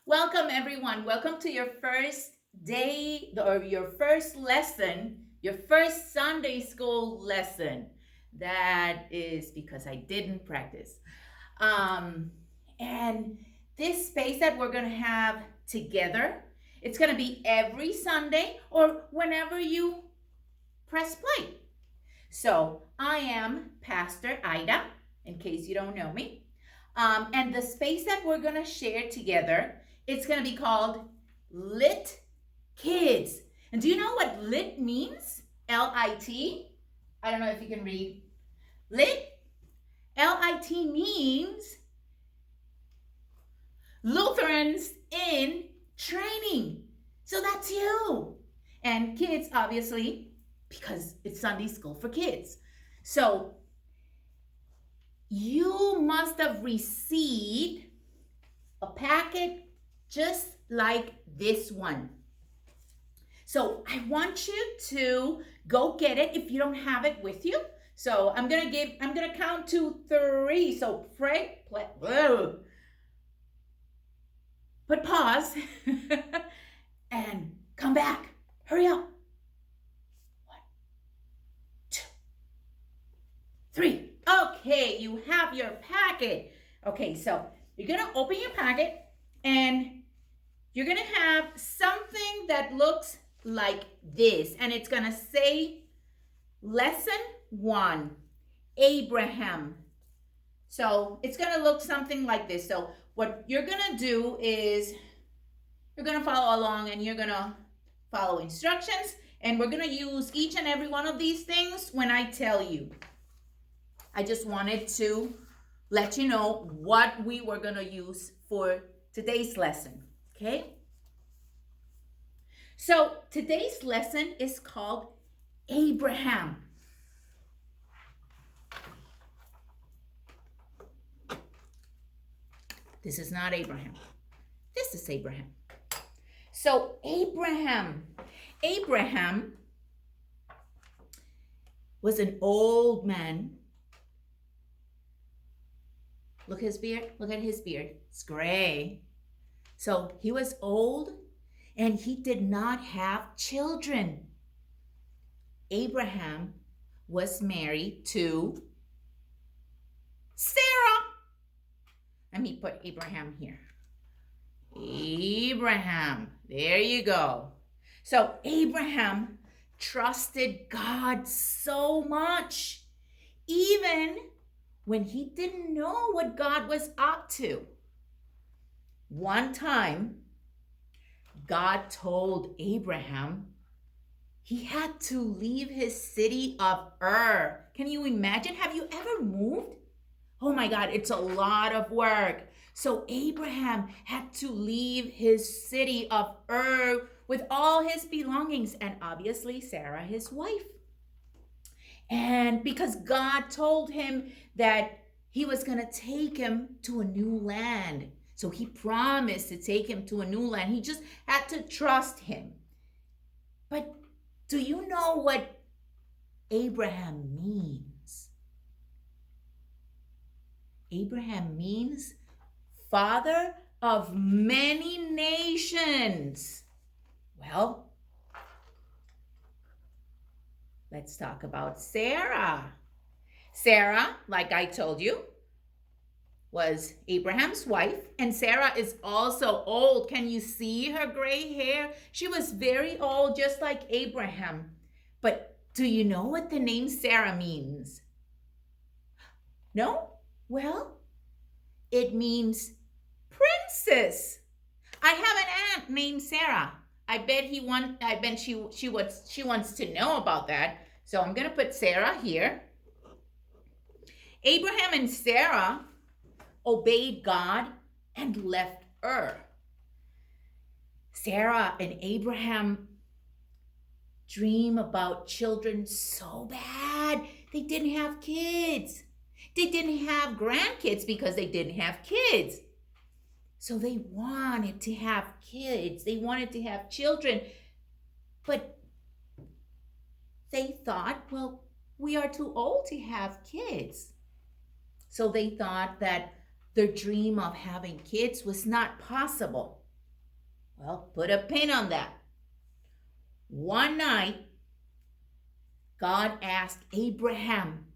Welcome, everyone. Welcome to your first day or your first lesson, your first Sunday school lesson. That is because I didn't practice. Um, and this space that we're going to have together, it's going to be every Sunday or whenever you press play. So I am Pastor Ida, in case you don't know me. And the space that we're going to share together, it's going to be called LiT Kids. And do you know what LiT means? L-I-T. I don't know if you can read. LiT, L-I-T means Lutherans in training. So that's you. And kids, obviously, because it's Sunday school for kids. So you must have received a packet just like this one. So I want you to go get it if you don't have it with you. So I'm gonna count to 3. So put pause and come back. Hurry up. 1, 2, 3. Okay, you have your packet. Okay, so you're gonna open your packet and you're gonna have something that looks like this, and it's gonna say lesson 1, Abraham. So it's gonna look something like this. So what you're gonna do is you're gonna follow along and you're gonna follow instructions, and we're gonna use each and every one of these things when I tell you. I just wanted to let you know what we were gonna use for today's lesson, okay? So today's lesson is called Abraham. This is not Abraham. This is Abraham. So Abraham was an old man. Look at his beard. Look at his beard. It's gray. So he was old and he did not have children. Abraham was married to Sarah. Let me put Abraham here. Abraham. There you go. So Abraham trusted God so much, even when he didn't know what God was up to. One time, God told Abraham he had to leave his city of Ur. Can you imagine? Have you ever moved? Oh my God, it's a lot of work. So Abraham had to leave his city of Ur with all his belongings and obviously Sarah, his wife. And because God told him that he was going to take him to a new land. So he promised to take him to a new land. He just had to trust him. But do you know what Abraham means? Abraham means father of many nations. Well, let's talk about Sarah. Sarah, like I told you, was Abraham's wife, and Sarah is also old. Can you see her gray hair? She was very old, just like Abraham. But do you know what the name Sarah means? No? Well, it means princess. I have an aunt named Sarah. I bet she wants to know about that. So I'm going to put Sarah here. Abraham and Sarah obeyed God and left Ur. Sarah and Abraham dream about children so bad. They didn't have kids. They didn't have grandkids because they didn't have kids. So they wanted to have kids. They wanted to have children. But they thought, well, we are too old to have kids. So they thought that their dream of having kids was not possible. Well, put a pin on that. One night, God asked Abraham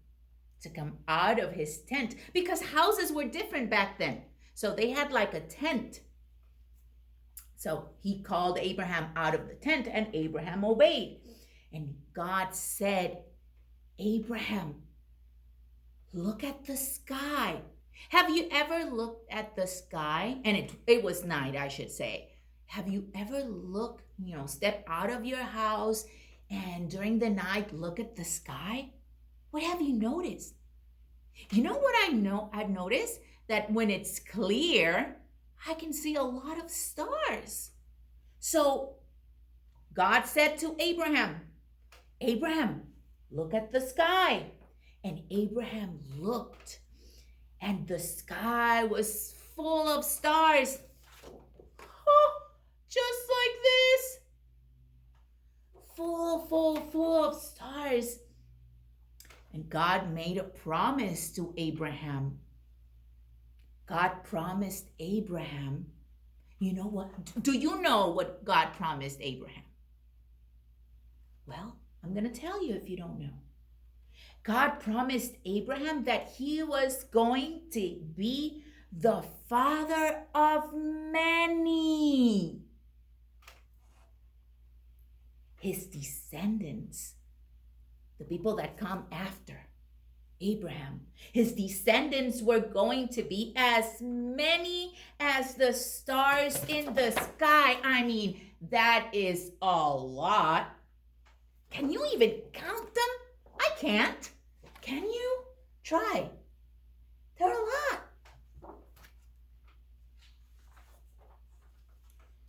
to come out of his tent because houses were different back then. So they had like a tent. So he called Abraham out of the tent and Abraham obeyed. And God said, Abraham, look at the sky. Have you ever looked at the sky? And it was night, I should say. Have you ever looked, step out of your house and during the night look at the sky? What have you noticed? You know what I've noticed? That when it's clear, I can see a lot of stars. So God said to Abraham, Abraham, look at the sky. And Abraham looked, and the sky was full of stars. Oh, just like this. Full of stars. And God made a promise to Abraham. God promised Abraham. You know what? Do you know what God promised Abraham? Well, I'm going to tell you if you don't know. God promised Abraham that he was going to be the father of many. His descendants, the people that come after Abraham, his descendants were going to be as many as the stars in the sky. I mean, that is a lot. Can you even count them? I can't. Can you? Try. They're a lot.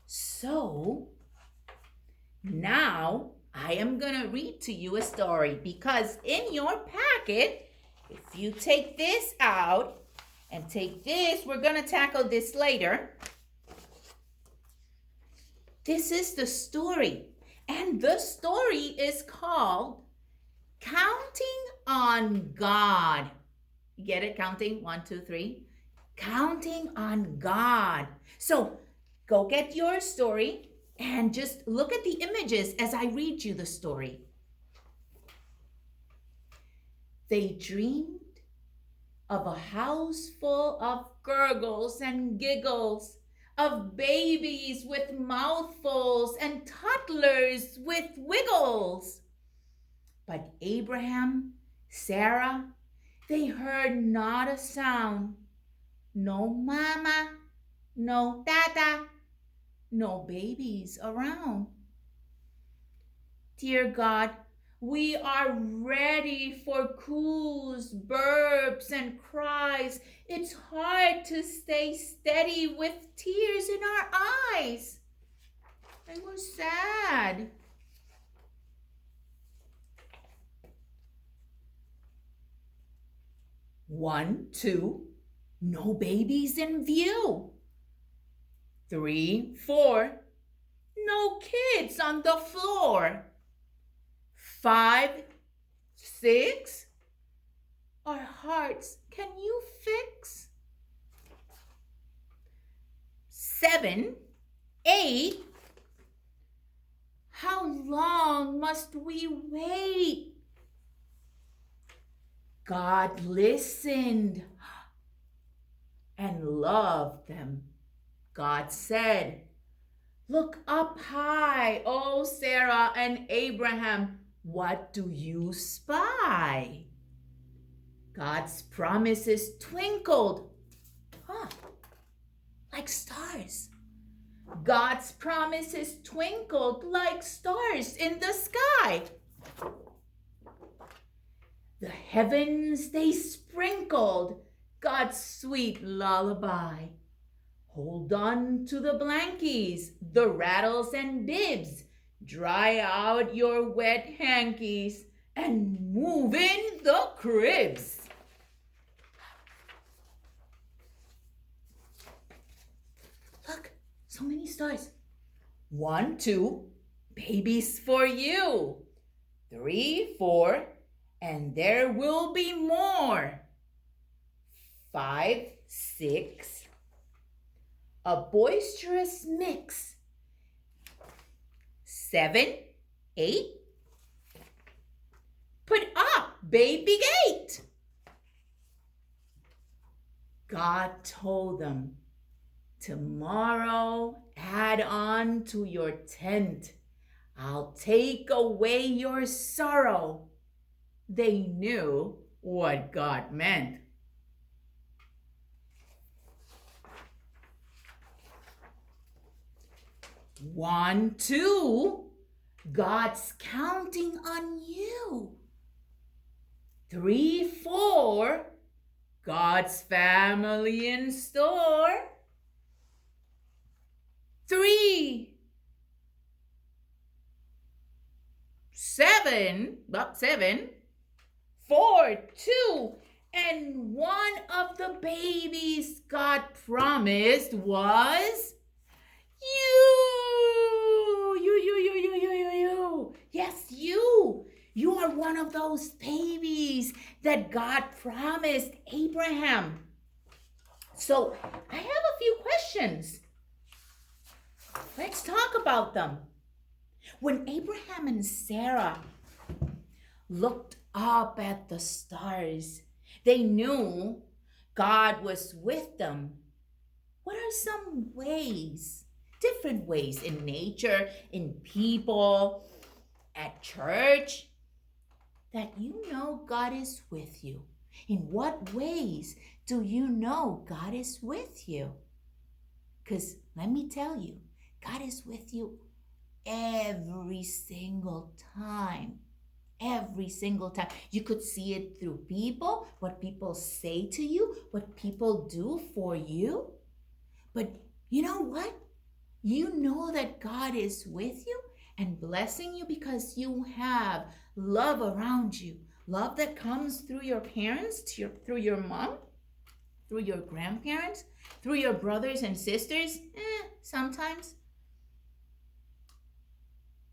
So, now I am going to read to you a story because in your packet, if you take this out and take this, we're going to tackle this later. This is the story. And the story is called Counting on God. You get it? Counting? 1, 2, 3. Counting on God. So go get your story and just look at the images as I read you the story. They dreamed of a house full of gurgles and giggles, of babies with mouthfuls and toddlers with wiggles. But Abraham, Sarah, they heard not a sound. No mama, no dada, no babies around. Dear God, we are ready for coos, burps, and cries. It's hard to stay steady with tears in our eyes. They were sad. One, two, no babies in view. 3, 4, no kids on the floor. 5, 6, our hearts can you fix? 7, 8, how long must we wait? God listened and loved them. God said, look up high, O Sarah and Abraham, what do you spy? God's promises twinkled, like stars. God's promises twinkled like stars in the sky. The heavens, they sprinkled God's sweet lullaby. Hold on to the blankies, the rattles and bibs. Dry out your wet hankies and move in the cribs. Look, so many stars. 1, 2, babies for you. 3, 4, and there will be more. 5, 6, a boisterous mix. 7, 8. Put up, baby gate. God told them, tomorrow add on to your tent. I'll take away your sorrow. They knew what God meant. One, two, God's counting on you. 3, 4, God's family in store. 3, 7, 4, 2, and one of the babies God promised was you. Yes, you. You are one of those babies that God promised Abraham. So I have a few questions. Let's talk about them. When Abraham and Sarah looked up at the stars, they knew God was with them. What are some ways, different ways in nature, in people, at church, that you know God is with you? In what ways do you know God is with you? Because let me tell you, God is with you every single time. Every single time. You could see it through people, what people say to you, what people do for you. But you know what? You know that God is with you and blessing you because you have love around you. Love that comes through your parents, through your mom, through your grandparents, through your brothers and sisters. Sometimes.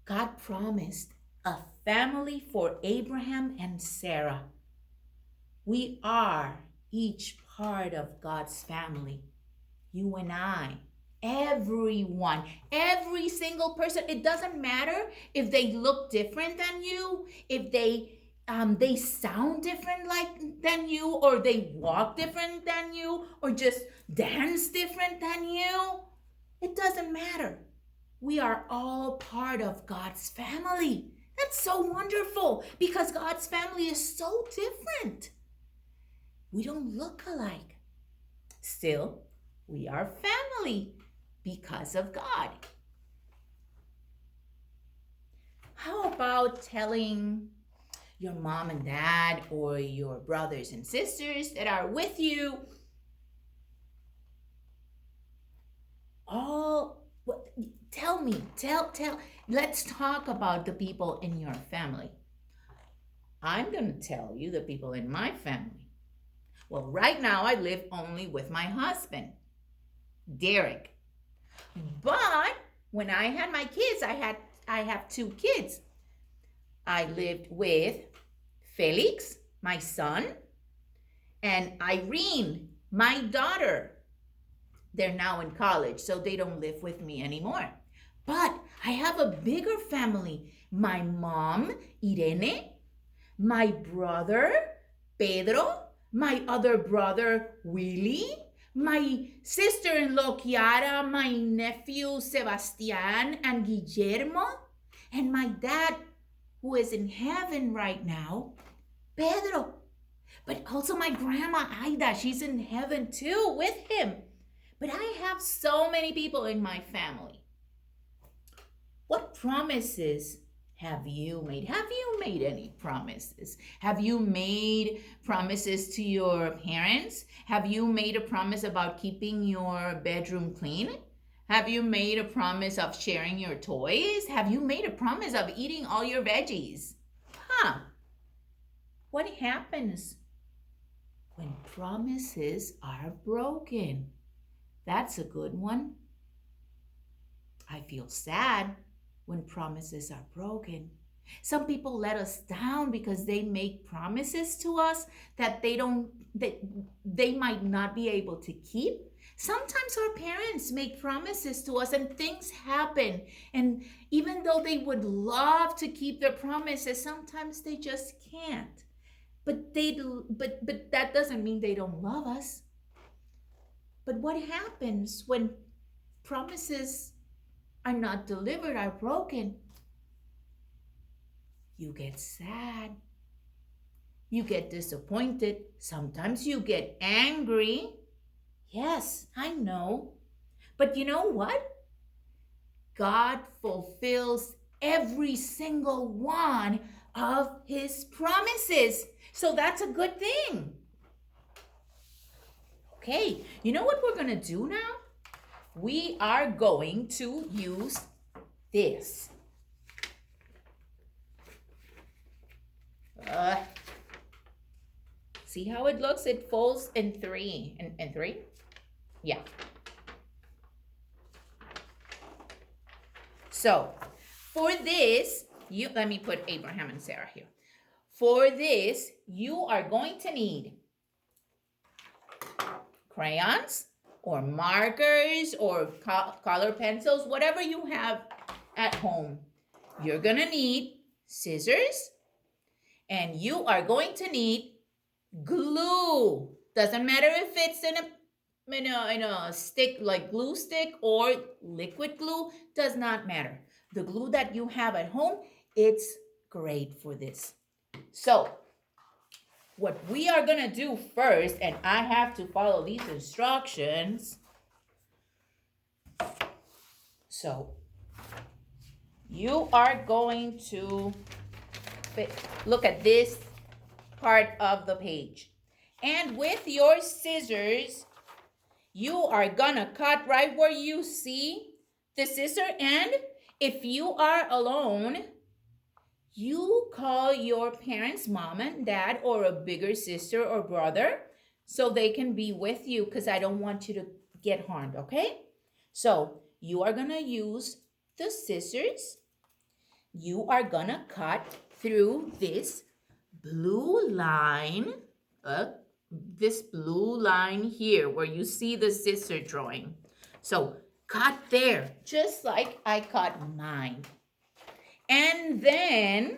God promised a family for Abraham and Sarah. We are each part of God's family. You and I, everyone, every single person. It doesn't matter if they look different than you, if they sound different than you, or they walk different than you, or just dance different than you. It doesn't matter. We are all part of God's family. That's so wonderful because God's family is so different. We don't look alike. Still, we are family because of God. How about telling your mom and dad or your brothers and sisters that are with you let's talk about the people in your family. I'm going to tell you the people in my family. Well, right now I live only with my husband, Derek. But when I had my kids, I have 2 kids. I lived with Felix, my son, and Irene, my daughter. They're now in college, so they don't live with me anymore. But I have a bigger family. My mom, Irene, my brother, Pedro, my other brother, Willie, my sister-in-law, Chiara, my nephew, Sebastian, and Guillermo, and my dad, who is in heaven right now, Pedro. But also my grandma, Aida, she's in heaven too with him. But I have so many people in my family. What promises have you made? Have you made any promises? Have you made promises to your parents? Have you made a promise about keeping your bedroom clean? Have you made a promise of sharing your toys? Have you made a promise of eating all your veggies? What happens when promises are broken? That's a good one. I feel sad when promises are broken Some people let us down because they make promises to us that they might not be able to keep. Sometimes our parents make promises to us and things happen. And even though they would love to keep their promises, sometimes they just can't. But that doesn't mean they don't love us. But what happens when promises are not delivered, are broken? You get sad. You get disappointed. Sometimes you get angry. Yes, I know. But you know what? God fulfills every single one of his promises. So that's a good thing. Okay, you know what we're going to do now? We are going to use this. See how it looks? It folds in three. In three? Yeah. So for this, let me put Abraham and Sarah here. For this, you are going to need crayons or markers or color pencils, whatever you have at home. You're going to need scissors, and you are going to need glue. Doesn't matter if it's in a stick, like glue stick, or liquid glue, does not matter. The glue that you have at home, it's great for this. So what we are going to do first, and I have to follow these instructions. So you are going to look at this part of the page. And with your scissors, you are gonna cut right where you see the scissor. And if you are alone, you call your parents, mom and dad, or a bigger sister or brother, so they can be with you, because I don't want you to get harmed, okay? So you are gonna use the scissors. You are gonna cut through this blue line, this blue line here where you see the scissor drawing. So cut there, just like I cut mine. And then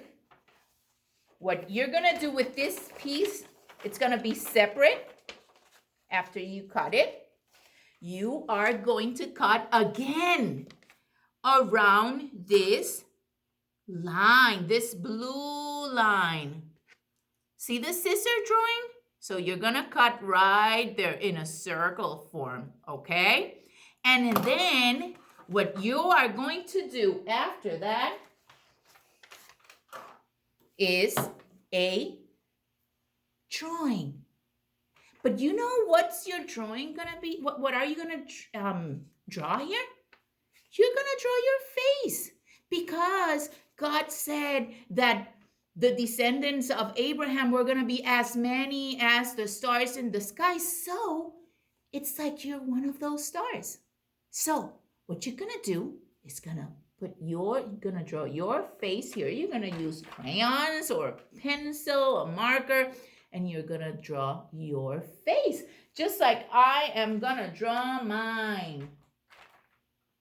what you're gonna do with this piece, it's gonna be separate after you cut it. You are going to cut again around this line, this blue line. See the scissor drawing? So you're gonna cut right there in a circle form, okay? And then what you are going to do after that is a drawing. But you know what's your drawing gonna be? What are you gonna draw here? You're gonna draw your face, because God said that the descendants of Abraham were gonna be as many as the stars in the sky. So it's like you're one of those stars. So what you're gonna do is gonna draw your face here. You're gonna use crayons or pencil, a marker, and you're gonna draw your face, just like I am gonna draw mine.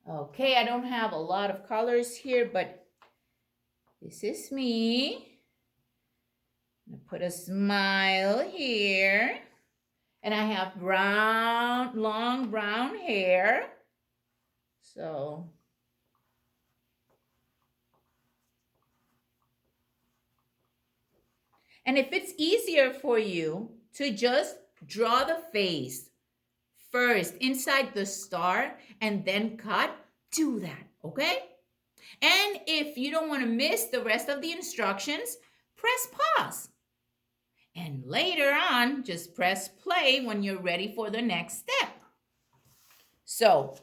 Okay, I don't have a lot of colors here, but this is me. I'm gonna put a smile here. And I have long brown hair. So and if it's easier for you to just draw the face first inside the star and then cut, do that, okay? And if you don't want to miss the rest of the instructions, press pause. And later on, just press play when you're ready for the next step. So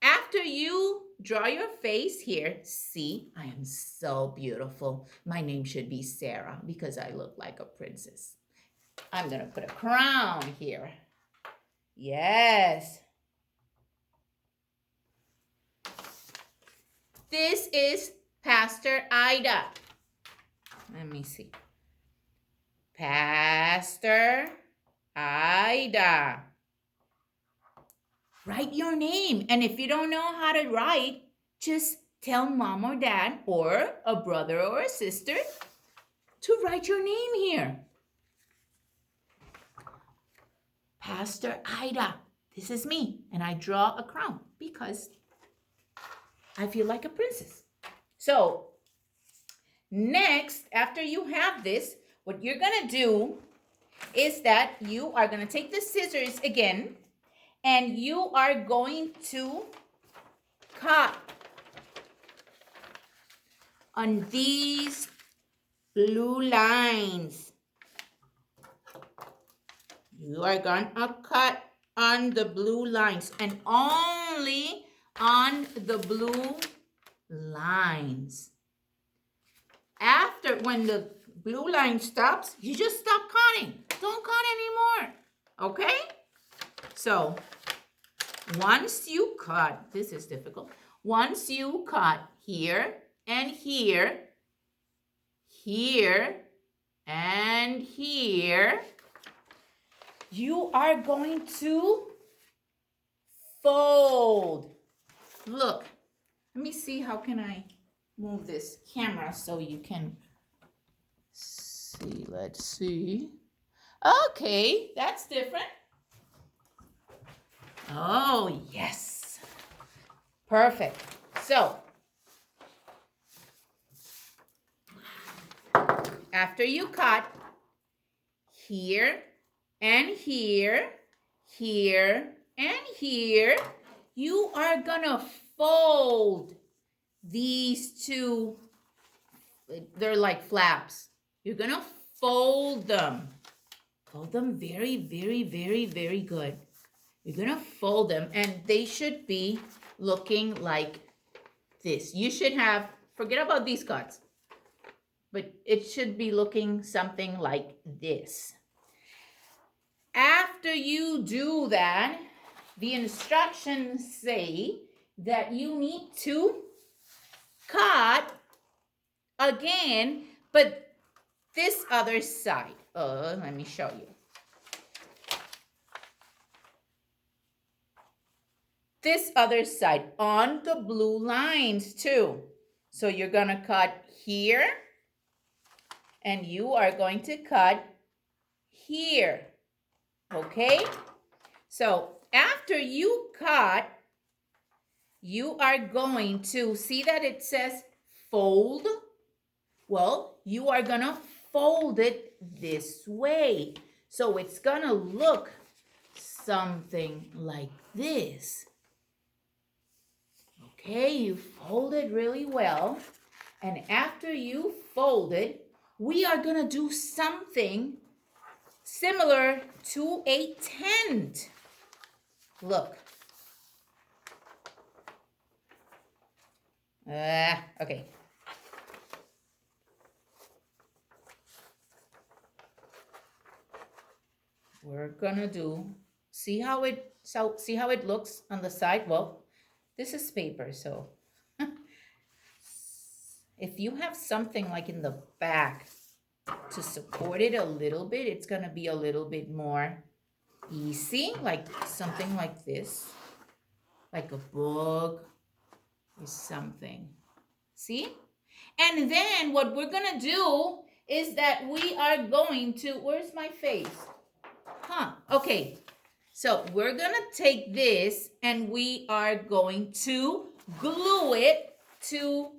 after you draw your face here, see, I am so beautiful. My name should be Sarah because I look like a princess. I'm going to put a crown here. Yes. This is Pastor Ida. Let me see. Pastor Ida. Write your name. And if you don't know how to write, just tell mom or dad or a brother or a sister to write your name here. Pastor Ida. This is me. And I draw a crown because I feel like a princess. So next, after you have this, what you're going to do is that you are going to take the scissors again and you are going to cut on these blue lines. You are going to cut on the blue lines and only on the blue lines. After, when the blue line stops, you just stop cutting. Don't cut anymore, okay? So, once you cut, this is difficult. Once you cut here and here, here and here, you are going to fold. Look, let me see, how can I move this camera so you can see. Let's see. Okay, that's different. Oh, yes. Perfect. So, after you cut here and here, here and here, you are gonna fold these two. They're like flaps. You're gonna fold them. Fold them very, very, very, very good. You're gonna fold them and they should be looking like this. You should have, forget about these cuts, but it should be looking something like this. After you do that, the instructions say that you need to cut again, but this other side. Let me show you. This other side on the blue lines too. So you're gonna cut here and you are going to cut here, okay? So after you cut, you are going to see that it says fold. Well, you are gonna fold it this way. So it's gonna look something like this. Okay, you fold it really well. And after you fold it, we are gonna do something similar to a tent. Look. Okay. We're gonna do, see how it looks on the side? Well, this is paper, so if you have something like in the back to support it a little bit, it's gonna be a little bit more easy, like something like this, like a book or something. See? And then what we're gonna do is that we are going to, where's my face? Okay. So we're gonna take this and we are going to glue it to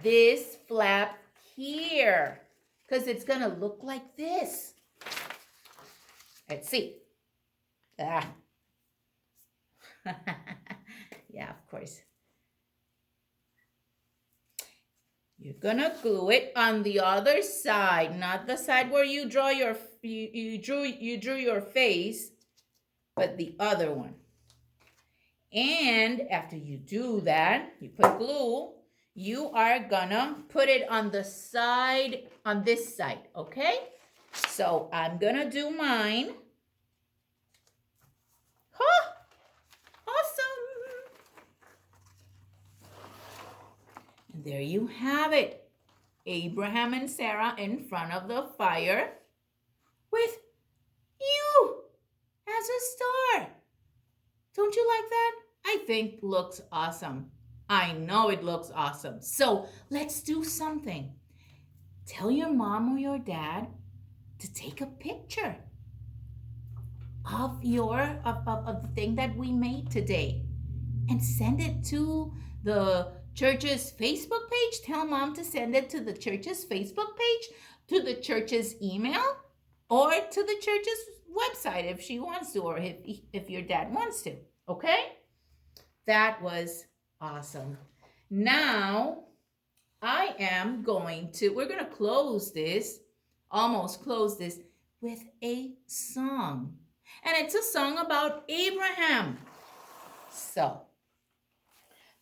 this flap here because it's gonna look like this. Let's see. Yeah, of course. You're gonna glue it on the other side, not the side where you draw your you drew your face, but the other one. And after you do that, you put glue, you are gonna put it on the side, on this side, okay? So I'm gonna do mine. Awesome. And there you have it. Abraham and Sarah in front of the fire with you as a star. Don't you like that? I think looks awesome. I know it looks awesome. So let's do something. Tell your mom or your dad to take a picture of the thing that we made today and send it to the church's Facebook page. Tell mom to send it to the church's Facebook page, to the church's email, or to the church's website if she wants to, or if your dad wants to. Okay? That was awesome. Now, we're going to almost close this with a song. And it's a song about Abraham. So,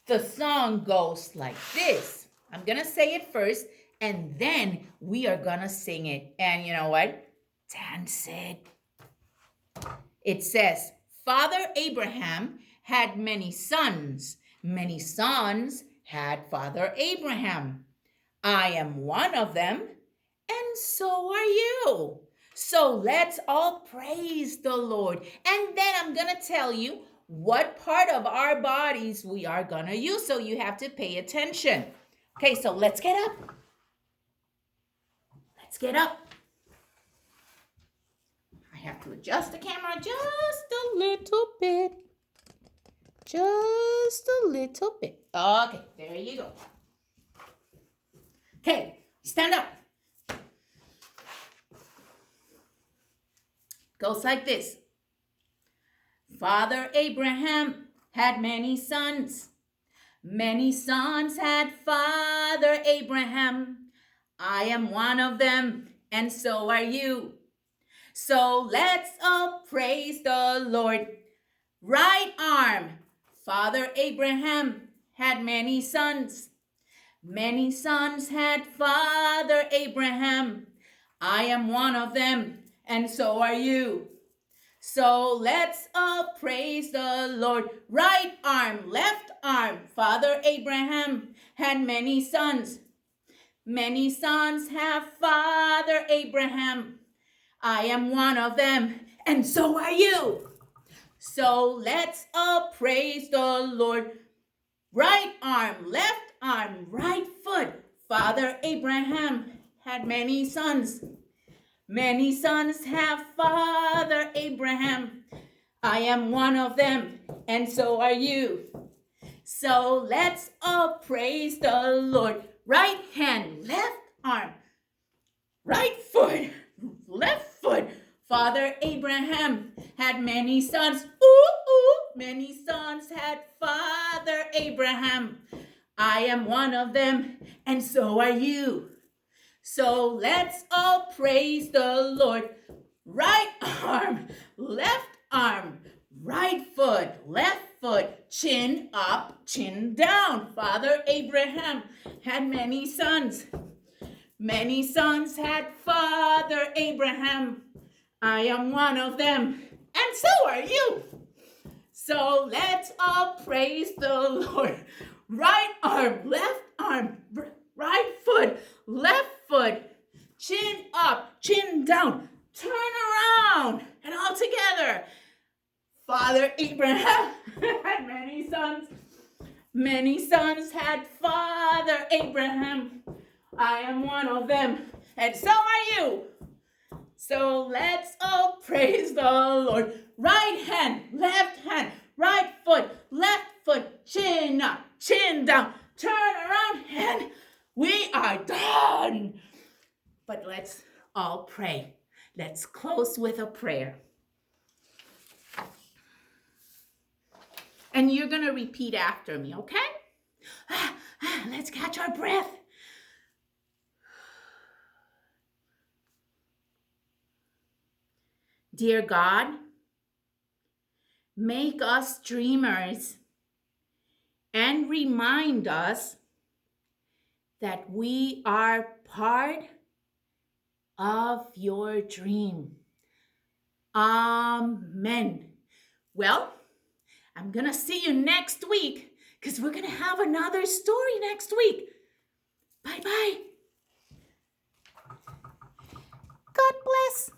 the song goes like this. I'm going to say it first, and then we are going to sing it. And you know what? Dance it. It says, Father Abraham had many sons. Many sons had Father Abraham. I am one of them, and so are you. So let's all praise the Lord. And then I'm going to tell you what part of our bodies we are going to use. So you have to pay attention. Okay, so let's get up. Let's get up. I have to adjust the camera just a little bit. Just a little bit. Okay, there you go. Okay, stand up. Goes like this. Father Abraham had many sons. Many sons had Father Abraham. I am one of them, and so are you. So let's all praise the Lord. Right arm. Father Abraham had many sons. Many sons had Father Abraham. I am one of them, and so are you. So let's all praise the Lord. Right arm, left arm. Father Abraham had many sons. Many sons have Father Abraham. I am one of them, and so are you. So let's all praise the Lord. Right arm, left arm, right foot. Father Abraham had many sons. Many sons have Father Abraham. I am one of them, and so are you. So let's all praise the Lord. Right hand, left arm, right foot, left foot. Father Abraham had many sons. Many sons had Father Abraham. I am one of them, and so are you. So let's all praise the Lord. Right arm, right foot, left foot, chin up, chin down. Father Abraham had many sons. Many sons had Father Abraham. I am one of them, and so are you. So let's all praise the Lord. Right arm, right foot, left foot, chin up, chin down, turn around, and all together. Father Abraham had many sons. Many sons had Father Abraham. I am one of them, and so are you. So let's all praise the Lord. Right hand, right foot, left foot, chin up, chin down, turn around, and we are done. But let's all pray. Let's close with a prayer. And you're going to repeat after me, okay? Let's catch our breath. Dear God, make us dreamers and remind us that we are part of your dream. Amen. Well, I'm going to see you next week because we're going to have another story next week. Bye-bye. God bless.